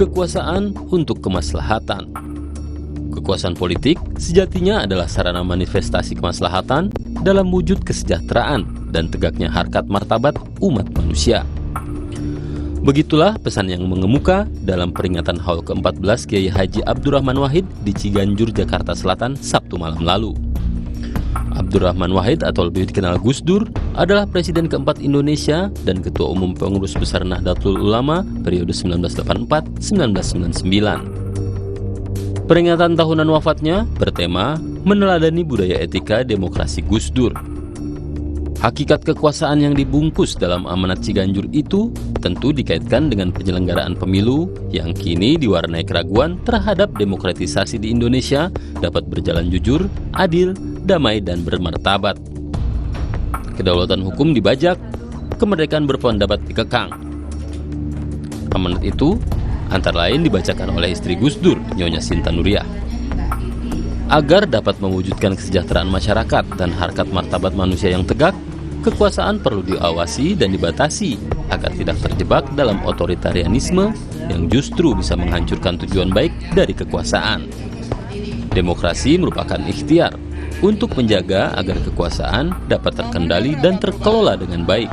Kekuasaan untuk kemaslahatan. Kekuasaan politik sejatinya adalah sarana manifestasi kemaslahatan dalam wujud kesejahteraan dan tegaknya harkat martabat umat manusia. Begitulah pesan yang mengemuka dalam peringatan HAUL ke-14 Kiai Haji Abdurrahman Wahid di Ciganjur, Jakarta Selatan, Sabtu malam lalu. Abdurrahman Wahid atau lebih dikenal Gus Dur adalah Presiden keempat Indonesia dan Ketua Umum Pengurus Besar Nahdlatul Ulama periode 1984-1999. Peringatan tahunan wafatnya bertema meneladani budaya etika demokrasi Gus Dur. Hakikat kekuasaan yang dibungkus dalam amanat Ciganjur itu tentu dikaitkan dengan penyelenggaraan pemilu yang kini diwarnai keraguan terhadap demokratisasi di Indonesia dapat berjalan jujur, adil, damai, dan bermartabat. Kedaulatan hukum dibajak, kemerdekaan berpendapat dikekang. Amanat itu antara lain dibacakan oleh istri Gus Dur, Nyonya Sinta Nuriyah. Agar dapat mewujudkan kesejahteraan masyarakat dan harkat martabat manusia yang tegak, kekuasaan perlu diawasi dan dibatasi agar tidak terjebak dalam otoritarianisme yang justru bisa menghancurkan tujuan baik dari kekuasaan. Demokrasi merupakan ikhtiar untuk menjaga agar kekuasaan dapat terkendali dan terkelola dengan baik.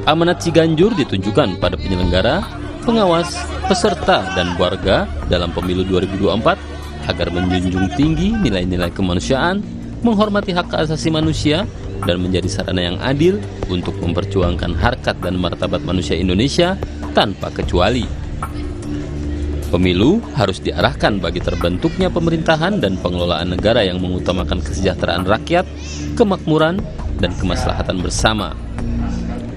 Amanat Ciganjur ditunjukkan pada penyelenggara, pengawas, peserta, dan warga dalam pemilu 2024 agar menjunjung tinggi nilai-nilai kemanusiaan, menghormati hak asasi manusia, dan menjadi sarana yang adil untuk memperjuangkan harkat dan martabat manusia Indonesia tanpa kecuali. Pemilu harus diarahkan bagi terbentuknya pemerintahan dan pengelolaan negara yang mengutamakan kesejahteraan rakyat, kemakmuran, dan kemaslahatan bersama.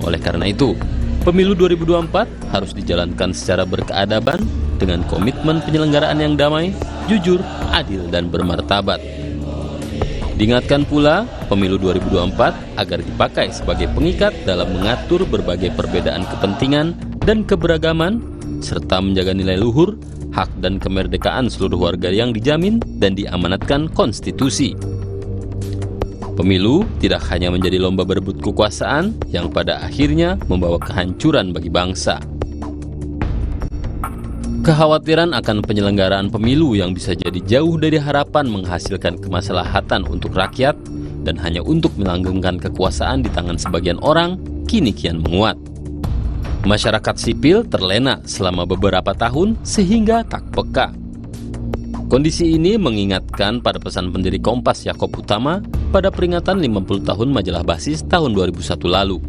Oleh karena itu, pemilu 2024 harus dijalankan secara berkeadaban dengan komitmen penyelenggaraan yang damai, jujur, adil, dan bermartabat. Diingatkan pula, pemilu 2024 agar dipakai sebagai pengikat dalam mengatur berbagai perbedaan kepentingan dan keberagaman, serta menjaga nilai luhur, hak dan kemerdekaan seluruh warga yang dijamin dan diamanatkan konstitusi. Pemilu tidak hanya menjadi lomba berebut kekuasaan yang pada akhirnya membawa kehancuran bagi bangsa. Kekhawatiran akan penyelenggaraan pemilu yang bisa jadi jauh dari harapan menghasilkan kemaslahatan untuk rakyat dan hanya untuk melanggengkan kekuasaan di tangan sebagian orang kini kian menguat. Masyarakat sipil terlena selama beberapa tahun sehingga tak peka. Kondisi ini mengingatkan pada pesan pendiri Kompas Yakob Utama pada peringatan 50 tahun majalah Basis tahun 2001 lalu.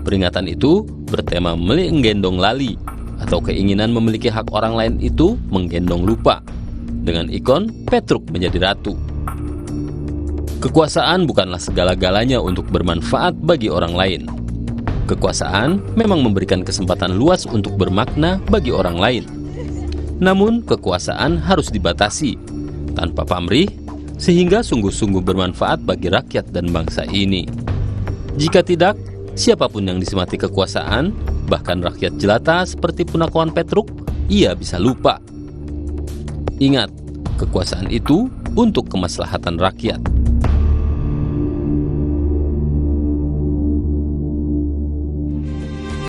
Peringatan itu bertema menggendong lali, atau keinginan memiliki hak orang lain itu menggendong lupa, dengan ikon Petruk menjadi ratu. Kekuasaan bukanlah segala-galanya untuk bermanfaat bagi orang lain. Kekuasaan memang memberikan kesempatan luas untuk bermakna bagi orang lain. Namun kekuasaan harus dibatasi, tanpa pamrih, sehingga sungguh-sungguh bermanfaat bagi rakyat dan bangsa ini. Jika tidak, siapapun yang disemati kekuasaan, bahkan rakyat jelata seperti Punakawan Petruk, ia bisa lupa. Ingat, kekuasaan itu untuk kemaslahatan rakyat.